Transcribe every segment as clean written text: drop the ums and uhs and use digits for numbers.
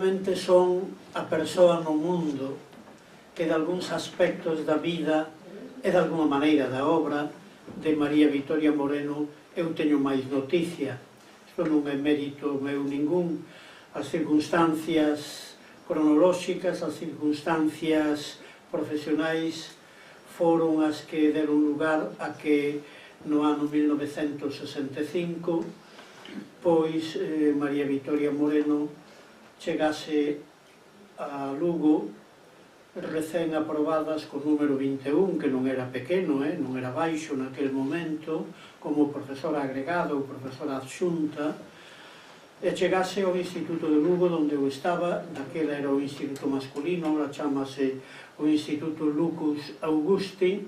basicamente son a persoa no mundo que de algúns aspectos da vida e de alguma maneira da obra de María Vitoria Moreno eu teño máis noticia. Isto non é mérito meu ningún. As circunstancias cronolóxicas, as circunstancias profesionais foron as que deron lugar a que no ano 1965 pois María Vitoria Moreno chegase a Lugo recén aprobadas co número 21, que non era pequeno, non era baixo naquel momento, como profesora agregada ou profesora adxunta, e chegase ao Instituto de Lugo, onde eu estaba. Daquela era o Instituto masculino, agora chamase o Instituto Lucus Augusti.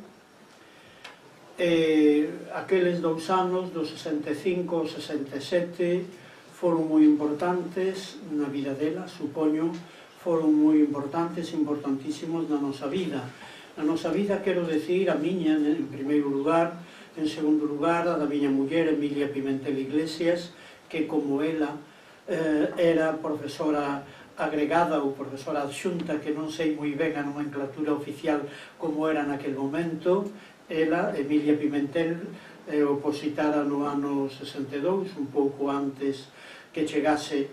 Aqueles 2 anos, do 65 ao 67, foron moi importantes na vida dela, supoño, foron moi importantes, importantísimos na nosa vida. Na nosa vida, quero decir, a miña, en primeiro lugar, en segundo lugar, a da miña muller, Emilia Pimentel Iglesias, que como ela era profesora agregada ou profesora adxunta, que non sei moi ben a nomenclatura oficial como era naquel momento, ela, Emilia Pimentel, opositara no ano 62, un pouco antes que chegase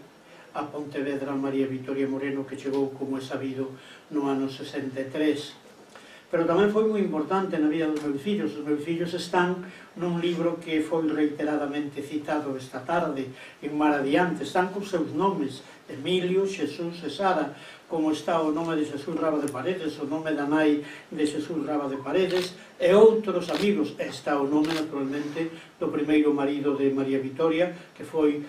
a Pontevedra María Vitoria Moreno, que chegou, como é sabido, no ano 63. Pero tamén foi moi importante na vida dos meus fillos. Os meus fillos están nun libro que foi reiteradamente citado esta tarde, en Mar Adiante. Están con seus nomes, Emilio, Xesús e Sara, como está o nome de Xesús Raba de Paredes, o nome da nai de Xesús Raba de Paredes, e outros amigos. Está o nome, naturalmente, do primeiro marido de María Vitoria, que foi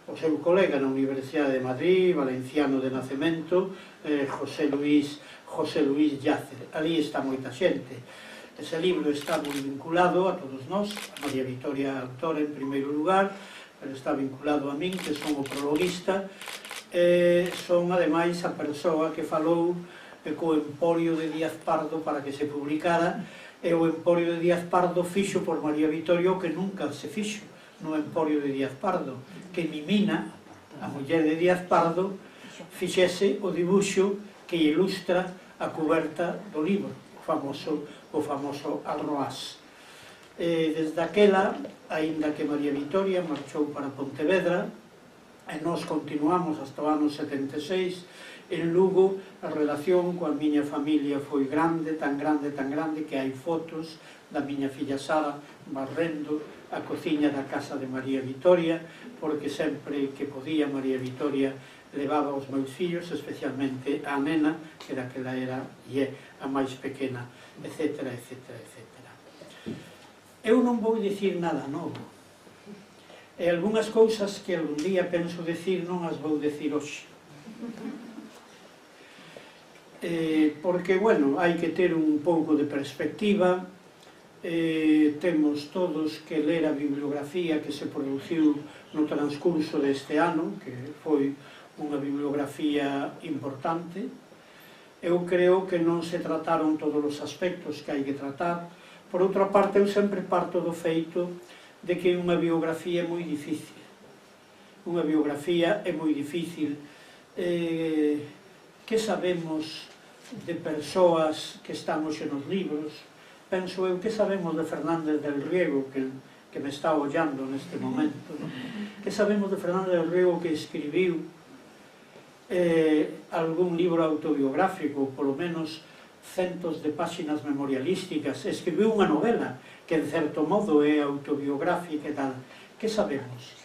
o seu colega na Universidade de Madrid, valenciano de nacemento, José Luis Yacer. Ali está moita xente. Ese libro está moi vinculado a todos nós, a María Vitoria, autora en primeiro lugar, pero está vinculado a min, que son o prologuista, son ademais a persoa que falou co Emporio de Díaz Pardo para que se publicara, e o Emporio de Díaz Pardo fixo por María Vitoria o que nunca se fixo no Emporio de Díaz Pardo, que Mimina, a muller de Díaz Pardo, fixese o dibuixo que ilustra a cuberta do libro, o famoso Alroás. Desde aquela, aínda que María Vitoria marchou para Pontevedra, e nós continuamos hasta o ano 76, en Lugo a relación coa miña familia foi grande, tan grande, que hai fotos da miña filla Sara barrendo a cociña da casa de María Vitoria, porque sempre que podía María Vitoria levaba os meus fillos, especialmente a nena, que daquela era e é a máis pequena, etc. Eu non vou dicir nada novo, e algunhas cousas que algún día penso decir non as vou decir hoxe, porque, bueno, hai que ter un pouco de perspectiva. Temos todos que ler a bibliografía que se produciu no transcurso deste ano, que foi unha bibliografía importante. Eu creo que non se trataron todos os aspectos que hai que tratar. Por outra parte, eu sempre parto do feito de que unha biografía é moi difícil. Unha biografía é moi difícil. Que sabemos de persoas que están hoxe nos libros? Penso eu, que sabemos de Fernández del Riego, que me está ollando neste momento? Que sabemos de Fernández del Riego, que escribiu algún libro autobiográfico, polo menos centos de páxinas memorialísticas, escribiu unha novela que, de certo modo, é autobiográfica e tal. Que sabemos?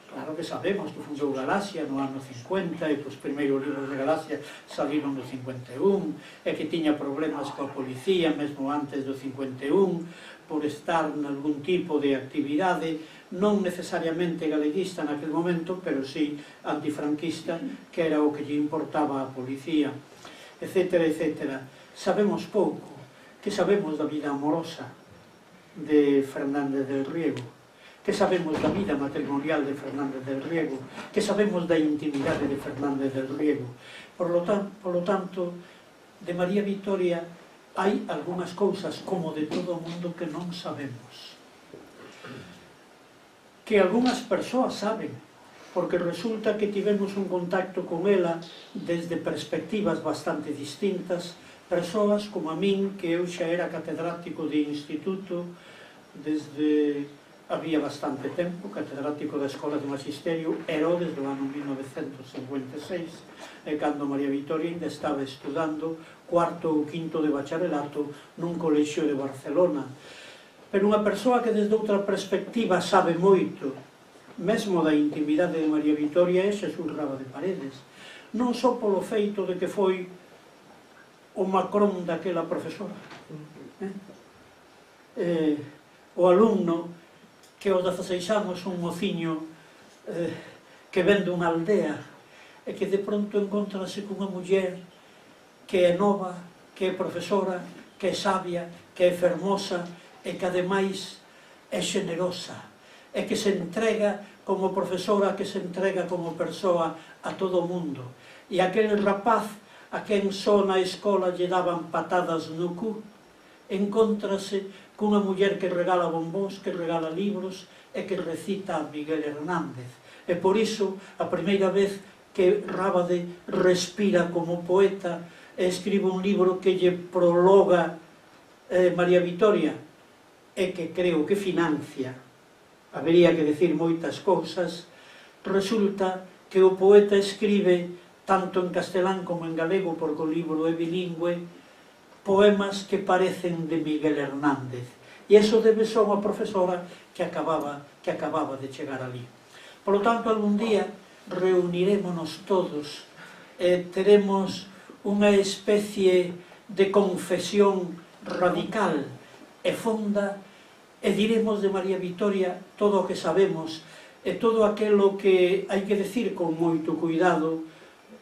Claro que sabemos que fundou Galaxia no ano 50 e que os primeiros libros de Galaxia saliron no 51 e que tiña problemas coa policía mesmo antes do 51 por estar nalgún tipo de actividade non necesariamente galeguista naquel momento, pero sí antifranquista, que era o que lle importaba a policía, etc. Sabemos pouco. Que sabemos da vida amorosa de Fernández del Riego? Que sabemos da vida matrimonial de Fernández del Riego? Que sabemos da intimidade de Fernández del Riego? Por lo tanto, de María Vitoria hai algunhas cousas, como de todo o mundo, que non sabemos. Que algunhas persoas saben, porque resulta que tivemos un contacto con ela desde perspectivas bastante distintas, persoas como a min, que eu xa era catedrático de instituto desde había bastante tempo, catedrático da Escola de Magisterio, era desde o ano 1956, e cando María Vitoria ainda estaba estudando cuarto ou quinto de bacharelato nun colexio de Barcelona. Pero unha persoa que desde outra perspectiva sabe moito, mesmo da intimidade de María Vitoria, é Xesús Raba de Paredes. Non só polo feito de que foi o Macron daquela profesora, o alumno que aos 16 anos, un mociño que ven dunha aldea e que de pronto encontrase cunha muller que é nova, que é profesora, que é sabia, que é fermosa e que ademais é xenerosa e que se entrega como profesora, que se entrega como persoa a todo o mundo. E aquel rapaz a quen só na escola lle daban patadas no cu, encontrase cunha muller que regala bombóns, que regala libros e que recita a Miguel Hernández. E por iso, a primeira vez que Rábade respira como poeta e escribe un libro que lle prologa María Vitoria e que creo que financia, habería que decir moitas cousas, resulta que o poeta escribe tanto en castelán como en galego, porque o libro é bilingüe, poemas que parecen de Miguel Hernández. E iso debe só a unha profesora que acababa de chegar ali. Por lo tanto, algún día reunirémonos todos e teremos unha especie de confesión radical e fonda e diremos de María Vitoria todo o que sabemos e todo aquilo que hai que decir con moito cuidado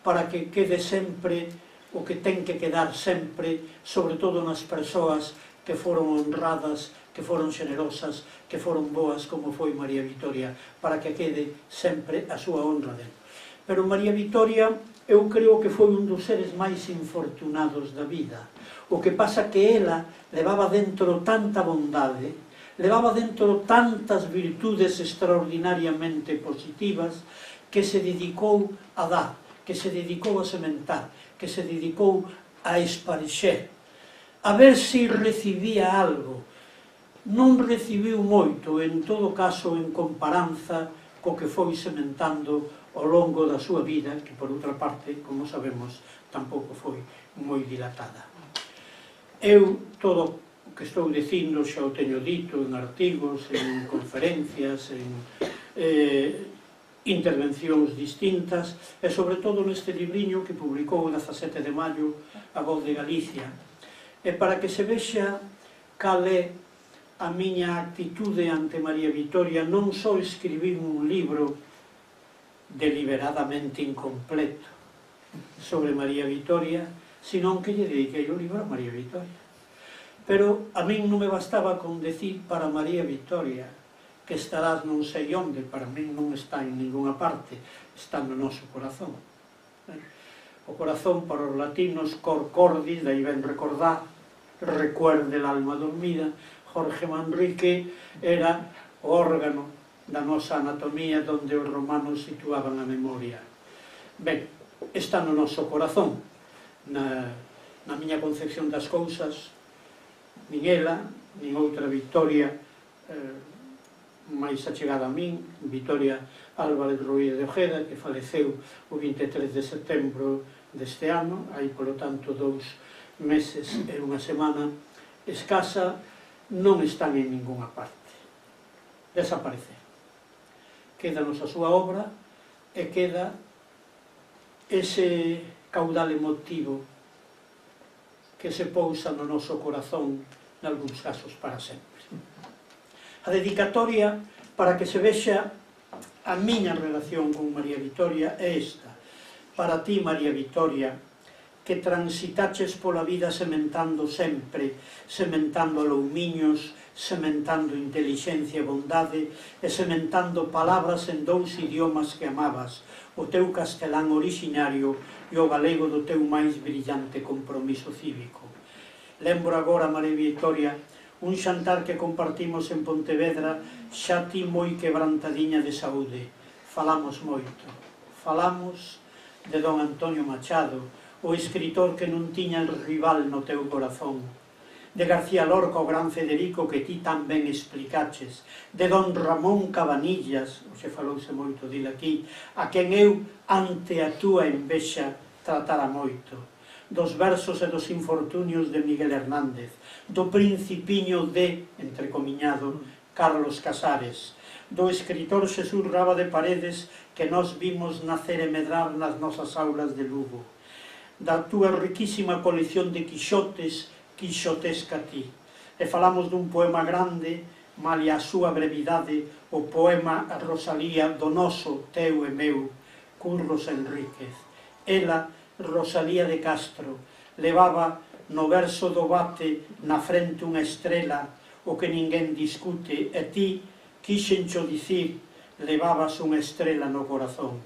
para que quede sempre o que ten que quedar sempre, sobre todo nas persoas que foron honradas, que foron xenerosas, que foron boas como foi María Vitoria, para que quede sempre a súa honra dela. Pero María Vitoria, eu creo que foi un dos seres máis infortunados da vida. O que pasa que ela levaba dentro tanta bondade, levaba dentro tantas virtudes extraordinariamente positivas, que se dedicou a dar, que se dedicou a sementar, que se dedicou a esparexer, a ver se recibía algo. Non recibiu moito, en todo caso, en comparanza co que foi sementando ao longo da súa vida, que por outra parte, como sabemos, tampouco foi moi dilatada. Eu, todo o que estou dicindo, xa o teño dito en artigos, en conferencias, en intervencións distintas, e sobre todo neste libriño que publicou o 17 de maio a Voz de Galicia. E para que se vexa cal é a miña actitude ante María Vitoria, non só escribir un libro deliberadamente incompleto sobre María Vitoria, senón que lle dediquei o libro a María Vitoria. Pero a min non me bastaba con decir para María Vitoria, que estarás non sei onde, para min non está en ninguna parte, está no noso corazón. O corazón para os latinos, cor cordis, daí ben recordar, recuerde l'alma dormida. Jorge Manrique era o órgano da nosa anatomía donde os romanos situaban a memoria. Ben, está no noso corazón. Na miña concepción das cousas, nin ela, nin outra Vitoria máis achegada a min, Vitoria Álvarez Ruiz de Ojeda, que faleceu o 23 de setembro deste ano, hai, polo tanto, 2 meses e unha semana escasa, non están en ninguna parte. Desaparecer. Quédanos a súa obra e queda ese caudal emotivo que se pousa no noso corazón, nalgúns casos para sempre. A dedicatoria, para que se vexa a miña relación con María Vitoria, é esta. Para ti, María Vitoria, que transitaches pola vida sementando sempre, sementando aloumiños, sementando intelixencia e bondade, e sementando palabras en 2 idiomas que amabas, o teu castelán orixinario e o galego do teu máis brillante compromiso cívico. Lembro agora, María Vitoria, un xantar que compartimos en Pontevedra, xa ti moi quebrantadiña de saúde. falamos moito. Falamos de don Antonio Machado, o escritor que non tiña rival no teu corazón, de García Lorca, o gran Federico que ti tan ben explicaches, de don Ramón Cabanillas, xe falouse moito dile aquí, a quen eu, ante a túa envexa, tratara moito, dos versos e dos infortunios de Miguel Hernández, do principiño de, entrecomiñado, Carlos Casares, do escritor Xesús Raba de Paredes que nós vimos nacer e medrar nas nosas aulas de Lugo, da túa riquísima colección de Quixotes, quixotesca ti. E falamos dun poema grande, malia a súa brevidade, o poema Rosalía do noso, teu e meu, Curros Enríquez. Ela, Rosalía de Castro, levaba no verso do bate na frente unha estrela, o que ninguén discute, e ti, quixencho dicir, levabas unha estrela no corazón.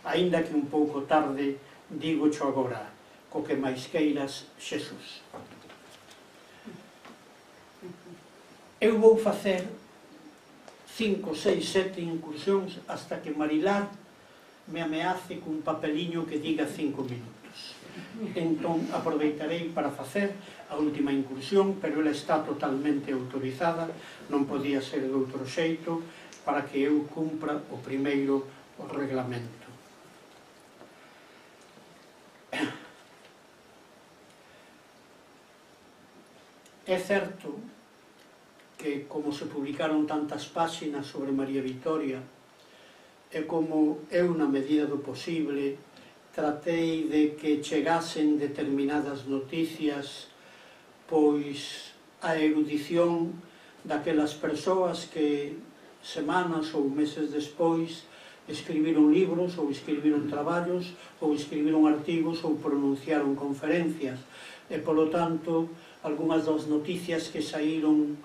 Aínda que un pouco tarde, dígocho agora, co que máis queiras, Xesús. Eu vou facer 5, 6, 7 incursións hasta que Marilar me ameace cun papeliño que diga 5 minutos. Entón, aproveitarei para facer a última incursión, pero ela está totalmente autorizada, non podía ser de outro xeito, para que eu cumpra o primeiro o reglamento. É certo que, como se publicaron tantas páxinas sobre María Vitoria, e como eu, na medida do posible, tratei de que chegasen determinadas noticias, pois a erudición daquelas persoas que semanas ou meses despois escribiron libros, ou escribiron traballos, ou escribiron artigos, ou pronunciaron conferencias, e, polo tanto, algunhas das noticias que saíron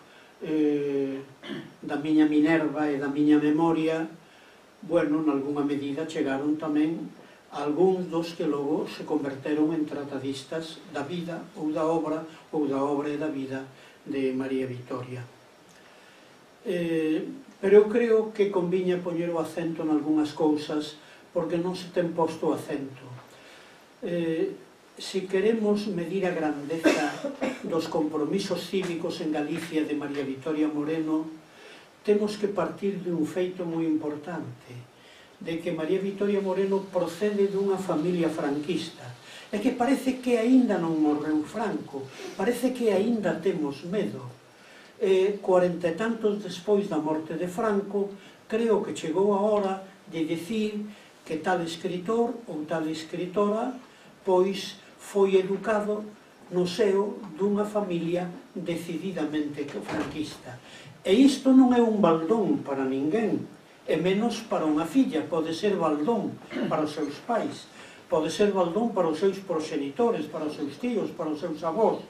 da miña Minerva e da miña memoria, bueno, nalgúna medida chegaron tamén a algúns dos que logo se converteron en tratadistas da vida ou da obra e da vida de María Vitoria. Pero eu creo que conviña poñer o acento en algunhas cousas porque non se ten posto o acento. Se queremos medir a grandeza dos compromisos cívicos en Galicia de María Vitoria Moreno, temos que partir de un feito moi importante, de que María Vitoria Moreno procede dunha familia franquista, e que parece que aínda non morreu Franco, parece que aínda temos medo. 40 e tantos despois da morte de Franco, creo que chegou a hora de dicir que tal escritor ou tal escritora pois foi educado no seo dunha familia decididamente franquista. E isto non é un baldón para ninguén, e menos para unha filla. Pode ser baldón para os seus pais, pode ser baldón para os seus proxenitores, para os seus tíos, para os seus avós,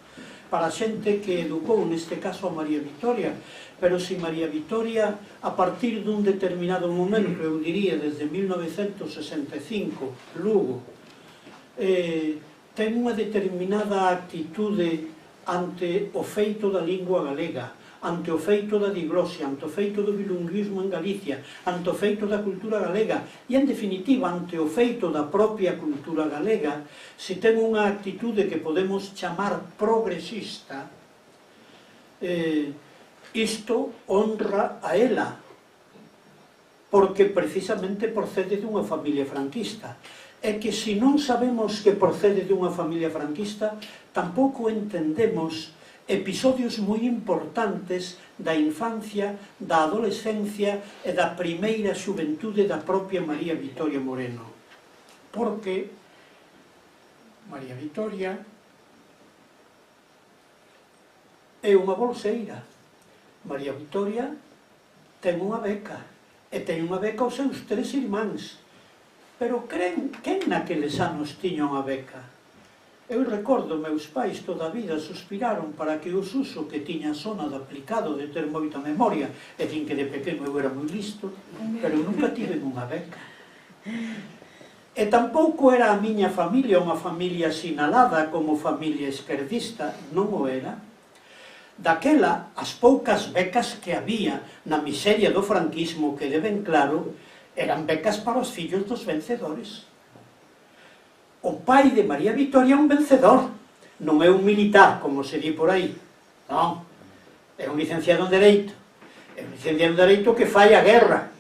para a xente que educou, neste caso a María Vitoria. Pero se María Vitoria, a partir dun determinado momento, eu diría desde 1965, Lugo, ten unha determinada actitude ante o feito da lingua galega, ante o feito da diglosia, ante o feito do bilingüismo en Galicia, ante o feito da cultura galega e, en definitiva, ante o feito da propia cultura galega, se ten unha actitude que podemos chamar progresista, isto honra a ela, porque precisamente procede dunha familia franquista. É que se non sabemos que procede dunha familia franquista, tampouco entendemos episodios moi importantes da infancia, da adolescencia e da primeira xuventude da propia María Vitoria Moreno. Porque María Vitoria é unha bolseira. María Vitoria ten unha beca, e ten unha beca aos seus 3 irmáns. Pero quen naqueles anos tiña unha beca? Eu recordo, meus pais toda a vida suspiraron para que o uso que tiña a zona de aplicado de ter moita memoria, e din que de pequeno eu era moi listo, pero nunca tive unha beca. E tampouco era a miña familia unha familia sinalada como familia esquerdista, non o era. Daquela, as poucas becas que había na miseria do franquismo, que deben claro, eran becas para os fillos dos vencedores. O pai de María Vitoria é un vencedor, non é un militar, como se di por aí, non, é un licenciado en Dereito, é un licenciado en Dereito que fai a guerra.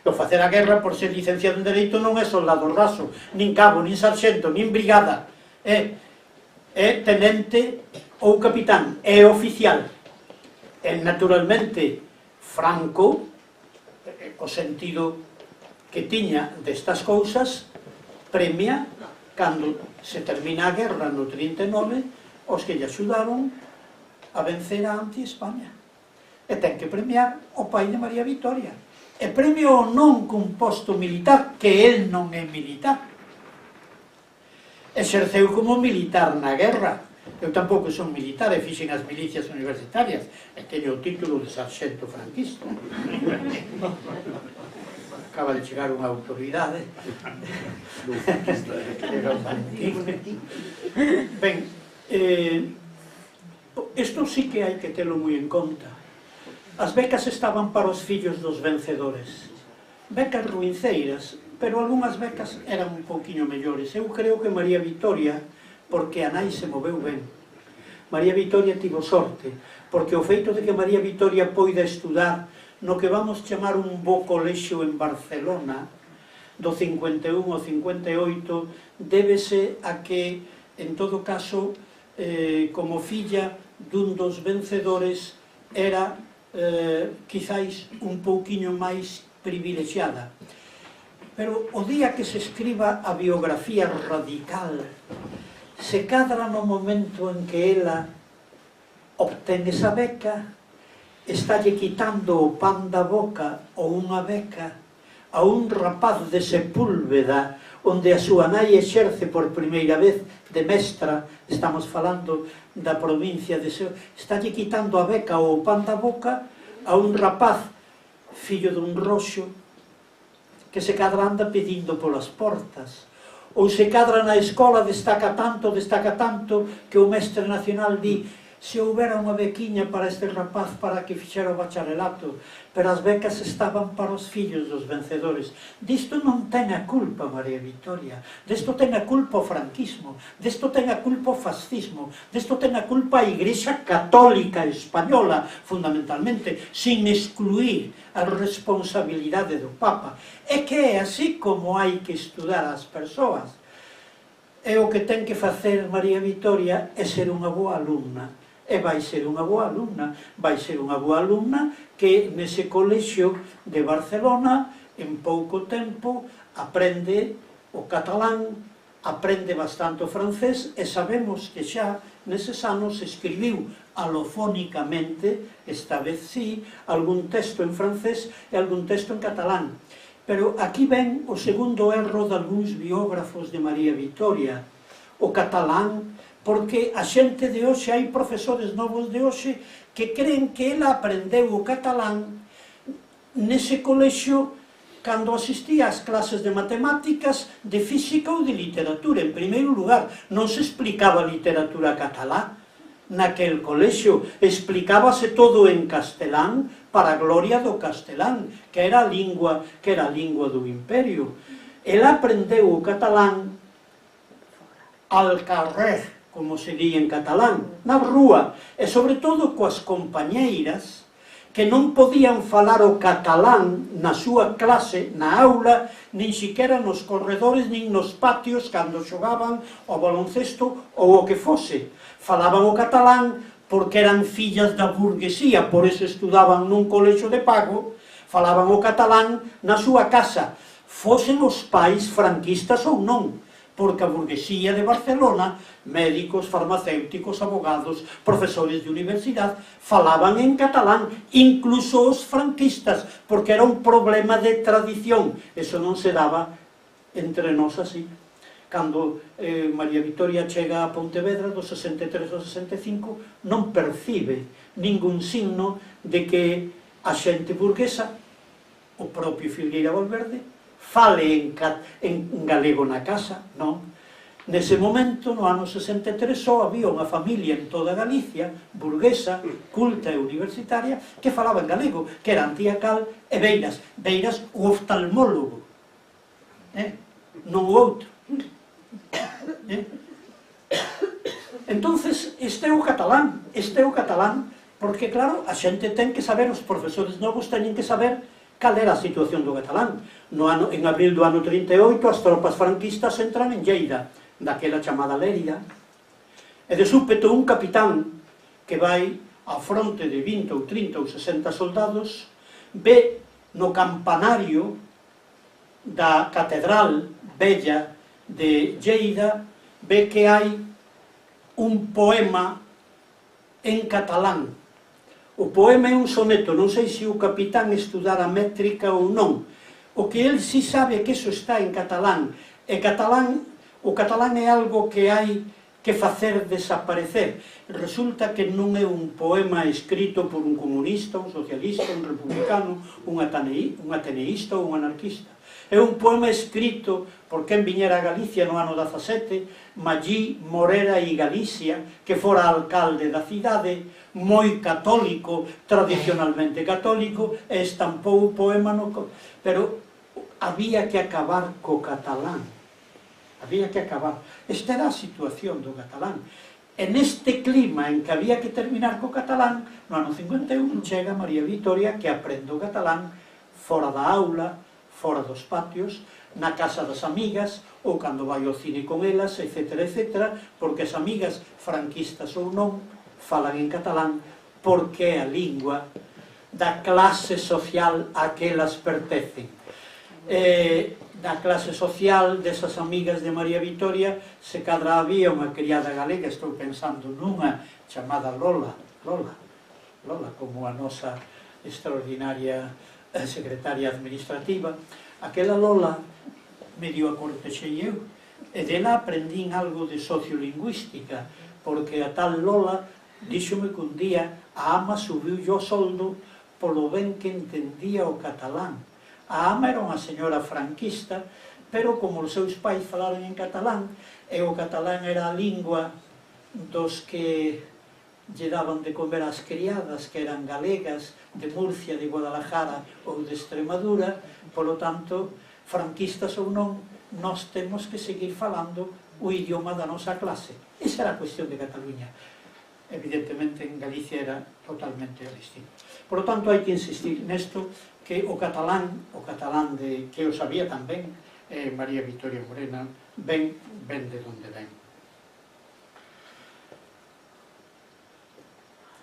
O facer a guerra por ser licenciado en Dereito non é soldado raso, nin cabo, nin sarxento, nin brigada, é tenente ou capitán, é oficial. E naturalmente Franco, o sentido que tiña destas cousas, premia, cando se termina a guerra no 39, os que lle axudaron a vencer a anti-España. E ten que premiar o pai de María Vitoria. E premio non cun posto militar, que el non é militar. Exerceu como militar na guerra. Eu tampouco son militar, e fixen as milicias universitarias, e teño o título de sarxento franquista. Acaba de chegar unha autoridade. Ben, isto sí que hai que telo moi en conta. As becas estaban para os fillos dos vencedores. Becas ruinceiras, pero algunhas becas eran un pouquiño mellores. Eu creo que María Vitoria, porque a nai se moveu ben. María Vitoria tivo sorte, porque o feito de que María Vitoria poida estudar no que vamos chamar un bo colexio en Barcelona, do 51 ao 58, débese a que, en todo caso, como filla dun dos vencedores, era quizáis un pouquiño máis privilexiada. Pero o día que se escriba a biografía radical, se cadra no momento en que ela obtén esa beca, estalle quitando o pan da boca ou unha beca a un rapaz de Sepúlveda, onde a súa nai exerce por primeira vez de mestra, estamos falando da provincia de Sepúlveda, estalle quitando a beca ou o pan da boca a un rapaz, fillo dun roxo, que se cadra anda pedindo polas portas, ou se cadra na escola destaca tanto, que o mestre nacional di: se houbera unha bequiña para este rapaz para que fixera o bacharelato, pero as becas estaban para os fillos dos vencedores. Disto non ten a culpa María Vitoria, disto ten a culpa o franquismo, disto ten a culpa o fascismo, disto ten a culpa a Igrexa Católica Española, fundamentalmente, sin excluir a responsabilidade do Papa. É que é así como hai que estudar as persoas. E o que ten que facer María Vitoria é ser unha boa alumna. E vai ser unha boa alumna, que nese colexio de Barcelona, en pouco tempo, aprende o catalán, aprende bastante o francés, e sabemos que xa neses anos escribiu alofónicamente, esta vez sí, algún texto en francés e algún texto en catalán. Pero aquí ven o segundo erro de algúns biógrafos de María Vitoria, o catalán, porque a xente de hoxe, hai profesores novos de hoxe que creen que ela aprendeu o catalán nese colexio cando asistía ás clases de matemáticas, de física ou de literatura. En primeiro lugar, non se explicaba literatura catalá naquel colexio, explicábase todo en castelán para a gloria do castelán, que era a lingua do imperio. Ela aprendeu o catalán al carrer, como se di en catalán, na rúa, e sobre todo coas compañeiras que non podían falar o catalán na súa clase, na aula, nin siquiera nos corredores, nin nos patios, cando xogaban ao baloncesto ou o que fose. Falaban o catalán porque eran fillas da burguesía, por eso estudaban nun colexio de pago, falaban o catalán na súa casa, fosen os pais franquistas ou non, porque a burguesía de Barcelona, médicos, farmacéuticos, abogados, profesores de universidade, falaban en catalán, incluso os franquistas, porque era un problema de tradición. Eso non se daba entre nós así. Cando María Vitoria chega a Pontevedra, do 63 ao 65, non percibe ningún signo de que a xente burguesa, o propio Filgueira Valverde, fale en galego na casa, non? Nese momento, no ano 63, só había unha familia en toda Galicia, burguesa, culta e universitaria, que falaba en galego, que eran tía Cal e Beiras. Beiras, o oftalmólogo, non o outro. Entonces, este é o catalán, porque, claro, a xente ten que saber, os profesores novos teñen que saber cal era a situación do catalán. En abril do ano 38, as tropas franquistas entran en Lleida, daquela chamada Lérida, e de súpeto un capitán que vai ao fronte de 20 ou 30 ou 60 soldados ve no campanario da catedral bella de Lleida, ve que hai un poema en catalán. O poema é un soneto, non sei se o capitán estudara métrica ou non. O que el si sabe é que iso está en catalán. O catalán é algo que hai que facer desaparecer. Resulta que non é un poema escrito por un comunista, un socialista, un republicano, un ateneísta ou un anarquista. É un poema escrito por quen viñera a Galicia no ano 17, Mallí, Morera e Galicia, que fora alcalde da cidade, moi católico, tradicionalmente católico, e estampou o poema no... Pero había que acabar co catalán. Había que acabar. Esta era a situación do catalán. E neste clima en que había que terminar co catalán, no ano 51 chega María Vitoria, que aprende o catalán fora da aula, fora dos patios, na casa das amigas, ou cando vai ao cine con elas, etc., etc., porque as amigas, franquistas ou non, falan en catalán, porque é a lingua da clase social a que elas pertencen. Da clase social desas amigas de María Vitoria, se cadra había unha criada galega, estou pensando nunha chamada Lola, como a nosa extraordinaria secretaria administrativa. Aquela Lola medio a cortexei eu, e dela aprendín algo de sociolingüística, porque a tal Lola díxome que un día a ama subiu o soldo polo ben que entendía o catalán. A ama era unha señora franquista, pero como os seus pais falaron en catalán, e o catalán era a lingua dos que lle daban de comer ás criadas, que eran galegas, de Murcia, de Guadalajara ou de Extremadura, polo tanto, franquistas ou non, nós temos que seguir falando o idioma da nosa clase. Esa era a cuestión de Cataluña. Evidentemente, en Galicia era totalmente distinto. Por lo tanto, hai que insistir nesto, que o catalán que o sabía tamén María Vitoria Morena, ven de onde ven.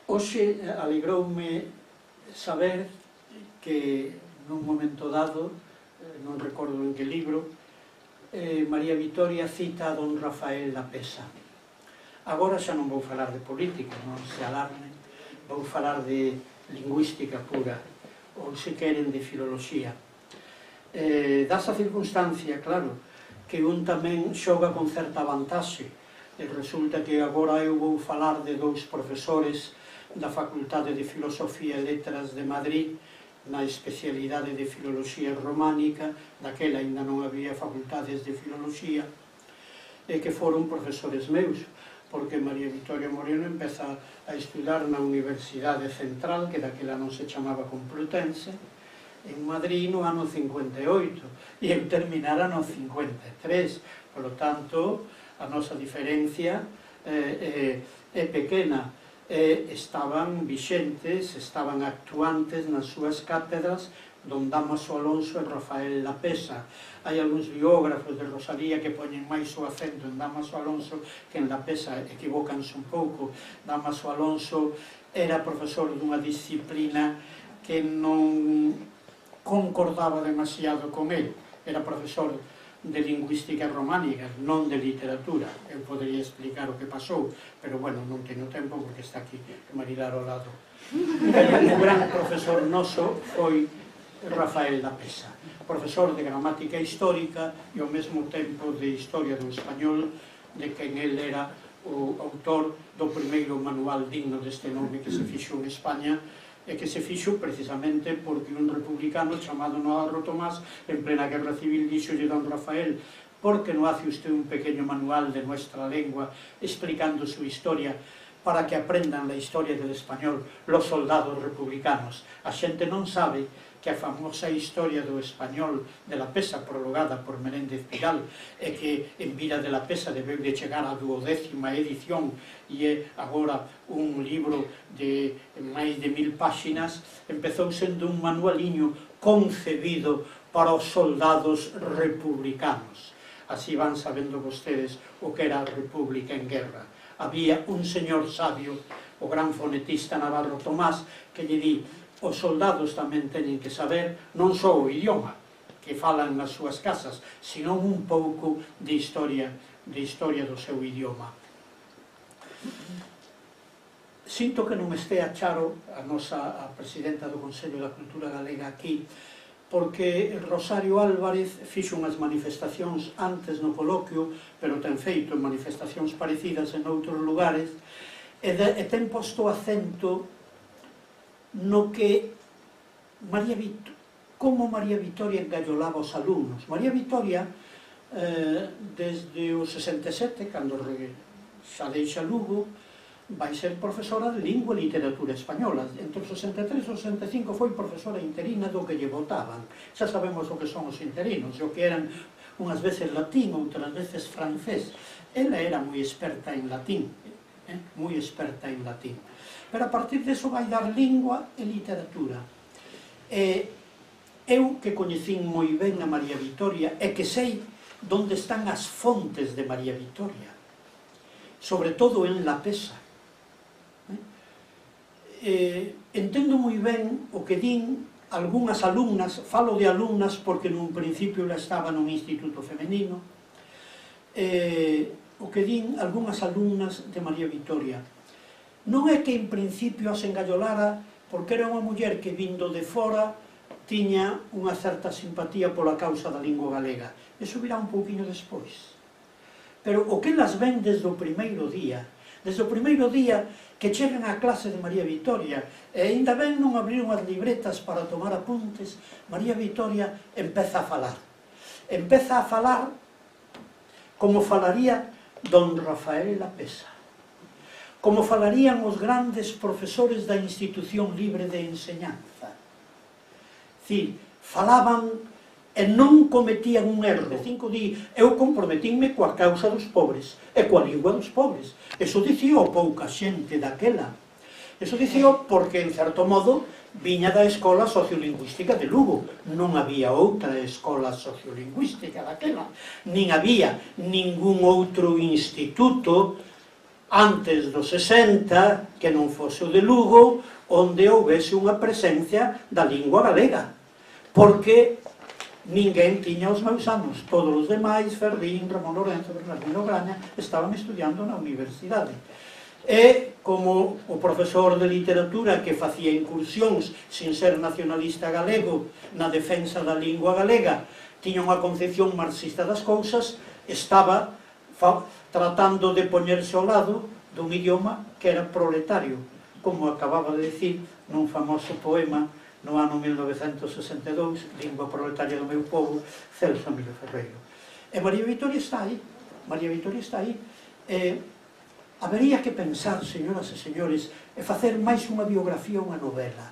Hoxe alegroume saber que nun momento dado, non recordo en que libro, María Vitoria cita a don Rafael Lapesa. Agora xa non vou falar de política, non se alarmen, vou falar de lingüística pura, ou se queren de filoloxía. Dasa circunstancia, claro, que un tamén xoga con certa vantaxe, e resulta que agora eu vou falar de dous profesores da Facultade de Filosofía e Letras de Madrid, na especialidade de filoloxía románica, daquela ainda non había facultades de filoloxía, e que foron profesores meus, porque María Vitoria Moreno empeza a estudar na Universidade Central, que daquela non se chamaba Complutense, en Madrid no ano 58, e eu terminara no 53. Por lo tanto, a nosa diferencia é pequena. Estaban vixentes, estaban actuantes nas súas cátedras don Dámaso Alonso e Rafael Lapesa. Hai algúns biógrafos de Rosalía que poñen máis o acento en Dámaso Alonso que en Lapesa, equivócanse un pouco. Dámaso Alonso era profesor dunha disciplina que non concordaba demasiado con el. Era profesor de lingüística románica, non de literatura. Eu podería explicar o que pasou, pero, bueno, non teño tempo porque está aquí Marilar ao lado. O gran profesor noso foi Rafael Lapesa, profesor de gramática histórica e ao mesmo tempo de historia do español, de quen el era o autor do primeiro manual digno deste nome que se fixo en España, e que se fixo precisamente porque un republicano chamado Navarro Tomás, en plena guerra civil, dixolle don Rafael: ¿por qué no hace usted un pequeño manual de nuestra lengua explicando su historia para que aprendan la historia del español los soldados republicanos? A xente non sabe que a famosa historia do español de la Pesa prologada por Menéndez Pidal e que en Vila de la Pesa debeu de chegar á 12ª edición e é agora un libro de máis de 1000 páxinas, empezou sendo un manualiño concebido para os soldados republicanos. Así van sabendo vostedes o que era a República en guerra. Había un señor sabio, o gran fonetista Navarro Tomás, que lle di: os soldados tamén teñen que saber non só o idioma que falan nas súas casas, sino un pouco de historia do seu idioma. Sinto que non estea Charo, a presidenta do Consello da Cultura Galega, aquí, porque Rosario Álvarez fixo unhas manifestacións antes no coloquio, pero ten feito manifestacións parecidas en outros lugares, e ten posto acento no que como María Vitoria engallolaba os alumnos. María Vitoria, desde o 67, cando xa deixa Lugo, vai ser profesora de lingua e literatura española. Entre os 63 e os 65 foi profesora interina do que lle votaban. Xa sabemos o que son os interinos, o que eran unhas veces latín, outras veces francés. Ela era moi experta en latín, moi experta en latín. Pero a partir deso vai dar lingua e literatura. Eu que coñecín moi ben a María Vitoria e que sei onde están as fontes de María Vitoria, sobre todo en La Pesa. Entendo moi ben o que din algunhas alumnas, falo de alumnas porque nun principio ela estaba nun instituto femenino, o que din algunhas alumnas de María Vitoria. Non é que en principio as engallolara porque era unha muller que vindo de fora tiña unha certa simpatía pola causa da lingua galega. Eso virá un pouquinho despois. Pero o que elas ven desde o primeiro día que chegan á clase de María Vitoria, e ainda ben non abriron as libretas para tomar apuntes, María Vitoria empeza a falar. Empeza a falar como falaría don Rafael La Pesa, como falarían os grandes profesores da Institución Libre de Enseñanza. Falaban e non cometían un erro. Eu comprometínme coa causa dos pobres e coa lingua dos pobres. Eso dicía pouca xente daquela. Eso dicía porque, en certo modo, viña da Escola Sociolingüística de Lugo. Non había outra escola sociolingüística daquela. Nin había ningún outro instituto antes dos 60 que non fose o de Lugo onde houvese unha presencia da lingua galega, porque ninguén tiña os meus anos. Todos os demais, Ferrín, Ramón Lorenzo, Bernardino Graña, estaban estudiando na universidade. E como o profesor de literatura que facía incursións sin ser nacionalista galego na defensa da lingua galega tiña unha concepción marxista das cousas, estaba tratando de poñerse ao lado dun idioma que era proletario, como acababa de decir nun famoso poema no ano 1962, Lingua proletaria do meu povo, Celso Emilio Ferreiro. E María Vitoria está aí. María Vitoria está aí. Habería que pensar, señoras e señores, e facer máis unha biografía, unha novela.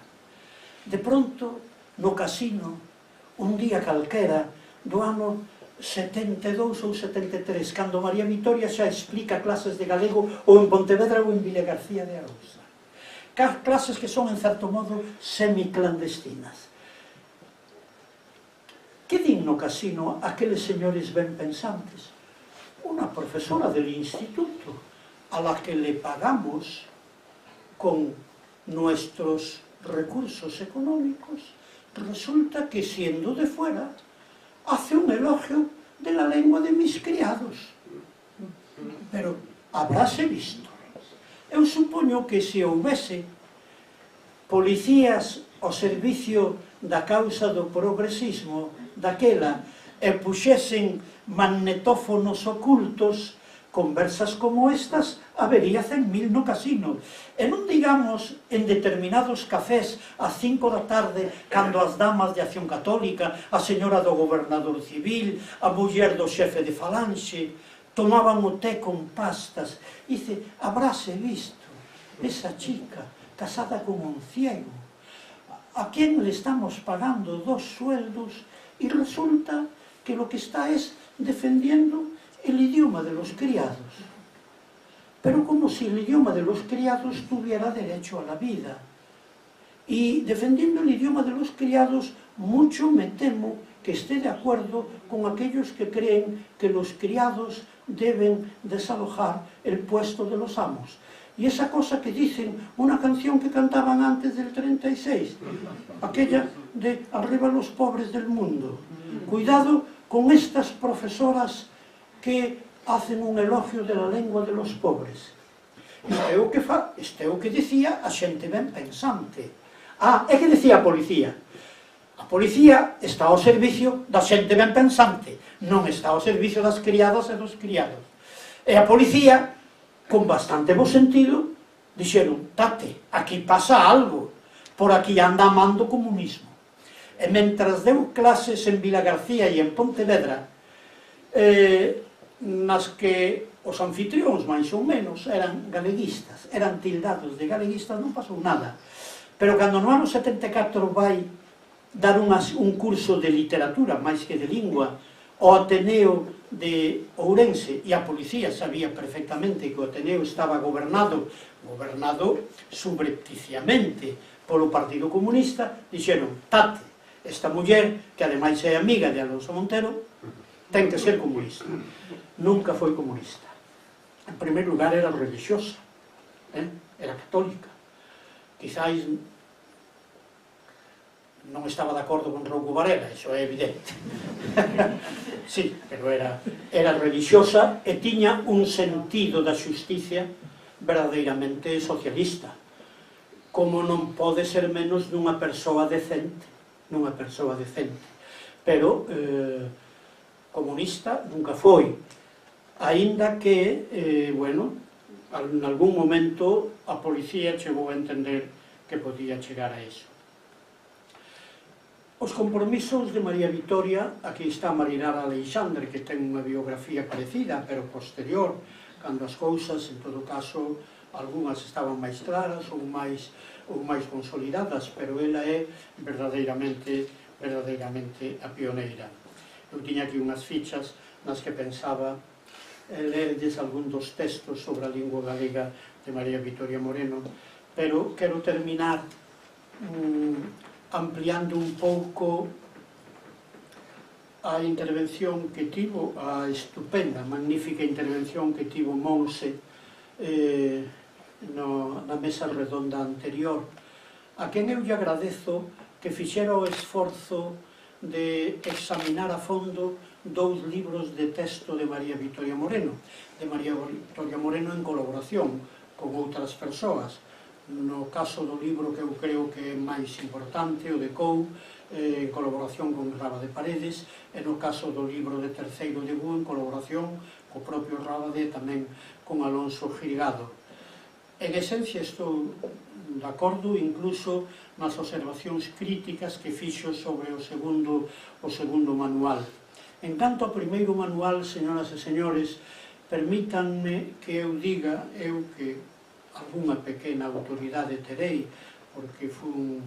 De pronto, no Casino, un día calquera do ano 72 ou 73, cando María Vitoria xa explica clases de galego ou en Pontevedra ou en Vila García de Arousa. Clases que son, en certo modo, semiclandestinas. Que din no Casino aqueles señores ben pensantes? Unha profesora del instituto a la que le pagamos con nuestros recursos económicos, resulta que, siendo de fuera, hace un elogio de la lengua de mis criados. Pero habráse visto. Eu supoño que se houvese policías ao servicio da causa do progresismo daquela e puxesen magnetófonos ocultos conversas como estas habería 100.000 no casino. E non digamos en determinados cafés a 5 da tarde, cando as damas de Acción Católica, a señora do gobernador civil, a muller do xefe de Falanxe, tomaban o té con pastas. Dice, habráse visto esa chica casada con un ciego, a quien le estamos pagando 2 sueldos, y resulta que lo que está es defendiendo el idioma de los criados, pero como si el idioma de los criados tuviera derecho a la vida. Y defendiendo el idioma de los criados, mucho me temo que esté de acuerdo con aquellos que creen que los criados deben desalojar el puesto de los amos. Y esa cosa que dicen, una canción que cantaban antes del 36, aquella de arriba los pobres del mundo. Cuidado con estas profesoras que hacen un elogio de la lengua de los pobres. Isto é o que dicía a xente ben pensante. É que dicía a policía. A policía está ao servicio da xente ben pensante, non está ao servicio das criadas e dos criados. E a policía, con bastante bo sentido, dixeron, tate, aquí pasa algo, por aquí anda amando comunismo. E mentras deu clases en Vilagarcía e en Pontevedra, nas que os anfitrións, máis ou menos, eran galeguistas, eran tildados de galeguistas, non pasou nada. Pero cando no ano 74 vai dar un curso de literatura, máis que de lingua, ao Ateneo de Ourense, e a policía sabía perfectamente que o Ateneo estaba gobernado subrepticiamente polo Partido Comunista, dixeron, tate, esta muller, que ademais é amiga de Alonso Montero, ten que ser comunista. Nunca foi comunista. En primeiro lugar era religiosa, era católica. Quizáis non estaba de acordo con Rouco Varela, iso é evidente. Sí, pero era religiosa e tiña un sentido da xusticia verdadeiramente socialista, como non pode ser menos dunha persoa decente, pero comunista nunca foi. Aínda que, en algún momento a policía chegou a entender que podía chegar a eso. Os compromisos de María Vitoria, aquí está Marinar Aleixandre, que ten unha biografía parecida, pero posterior, cando as cousas, en todo caso, algunhas estaban máis claras ou máis consolidadas, pero ela é verdadeiramente a pioneira. Eu tiña aquí unhas fichas nas que pensaba lerdes algún dos textos sobre a lingua galega de María Vitoria Moreno, pero quero terminar ampliando un pouco a intervención que tivo, a estupenda, magnífica intervención que tivo Monse na mesa redonda anterior, a quen eu lle agradezo que fixera o esforzo de examinar a fondo 2 libros de texto de María Vitoria Moreno, en colaboración con outras persoas. No caso do libro que eu creo que é máis importante, o de Cou, en colaboración con Rábade Paredes, e no caso do libro de Terceiro de Bú, en colaboración co propio Rábade, tamén con Alonso Girgado. En esencia estou de acordo incluso nas observacións críticas que fixo sobre o segundo manual. En canto ao primeiro manual, señoras e señores, permítanme que eu diga, eu que algunha pequena autoridade terei, porque fui un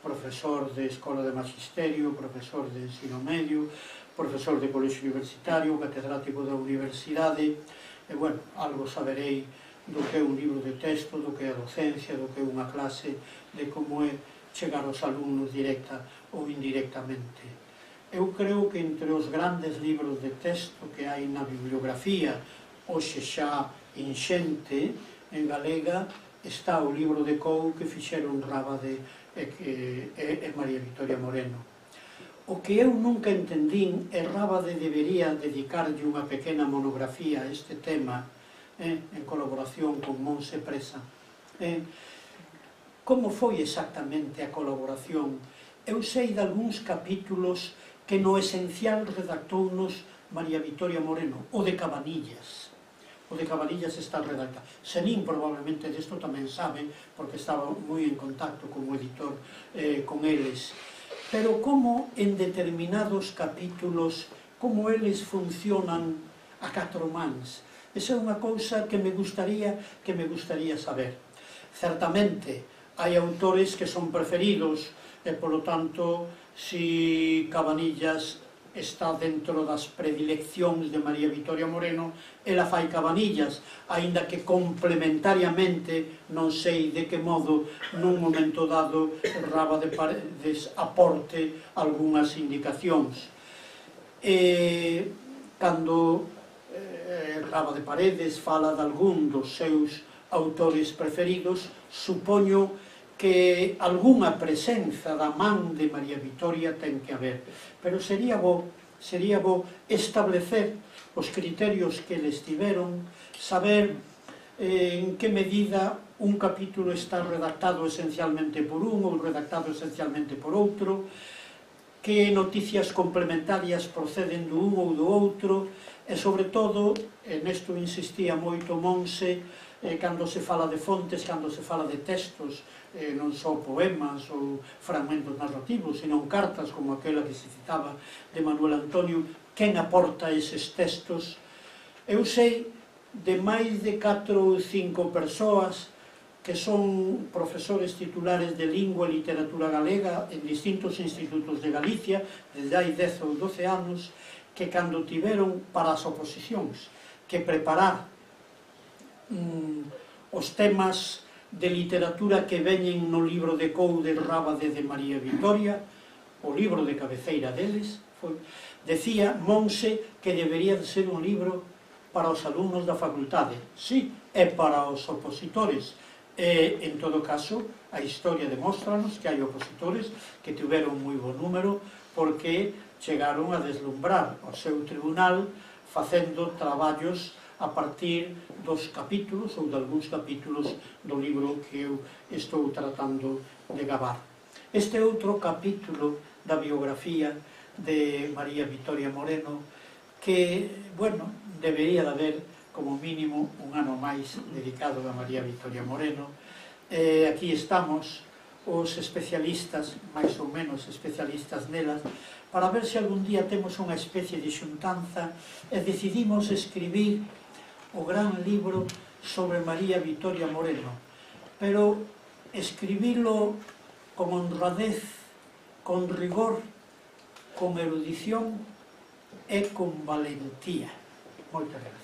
profesor de escola de magisterio, profesor de ensino medio, profesor de colexio universitario, catedrático da universidade, e, algo saberei do que é un libro de texto, do que é a docencia, do que é unha clase, de como é chegar aos alumnos directa ou indirectamente. Eu creo que entre os grandes libros de texto que hai na bibliografía, hoxe xa inxente, en galega, está o libro de Cou que fixeron Rábade e María Vitoria Moreno. O que eu nunca entendín é Rábade debería dedicarlle unha pequena monografía a este tema, en colaboración con Monse Presa. Como foi exactamente a colaboración? Eu sei de algúns capítulos que no esencial redactounos María Vitoria Moreno, o de Cabanillas. o de Cabanillas está redactado. Senín probablemente desto tamén sabe, porque estaba moi en contacto como editor con eles. Pero como en determinados capítulos, como eles funcionan a catro mans, esa é unha cousa que me gustaría saber. Certamente, hai autores que son preferidos, e, polo tanto, si Cabanillas está dentro das predileccións de María Vitoria Moreno, ela fai Cabanillas, aínda que complementariamente, non sei de que modo, nun momento dado, Raba de Paredes aporte algunhas indicacións. Cando Raba de Paredes fala de algún dos seus autores preferidos, supoño que algunha presenza da man de María Vitoria ten que haber, pero sería bo establecer os criterios que eles tiveron, saber en que medida un capítulo está redactado esencialmente por un ou redactado esencialmente por outro, que noticias complementarias proceden do un ou do outro, e sobre todo, nesto insistía moito Monse, cando se fala de fontes, cando se fala de textos, non só poemas ou fragmentos narrativos, senón cartas como aquela que se citaba de Manuel Antonio, quen aporta eses textos. Eu sei de máis de 4 ou 5 persoas que son profesores titulares de lingua e literatura galega en distintos institutos de Galicia, desde hai 10 ou 12 anos, que cando tiveron para as oposicións que preparar os temas de literatura que veñen no libro de Coude Rábade de María Vitoria, o libro de cabeceira deles, decía Monse que debería de ser un libro para os alumnos da facultade. Sí, é para os opositores. En todo caso, a historia demóstranos que hai opositores que tiveron moi bo número porque chegaron a deslumbrar o seu tribunal facendo traballos a partir dos capítulos ou de algúns capítulos do libro que eu estou tratando de gabar. Este outro capítulo da biografía de María Vitoria Moreno que, bueno, debería de haber como mínimo un ano máis dedicado a María Vitoria Moreno. Aquí estamos os especialistas, máis ou menos especialistas nelas, para ver se algún día temos unha especie de xuntanza e decidimos escribir o gran libro sobre María Vitoria Moreno, pero escribilo con honradez, con rigor, con erudición e con valentía. Moitas gracias.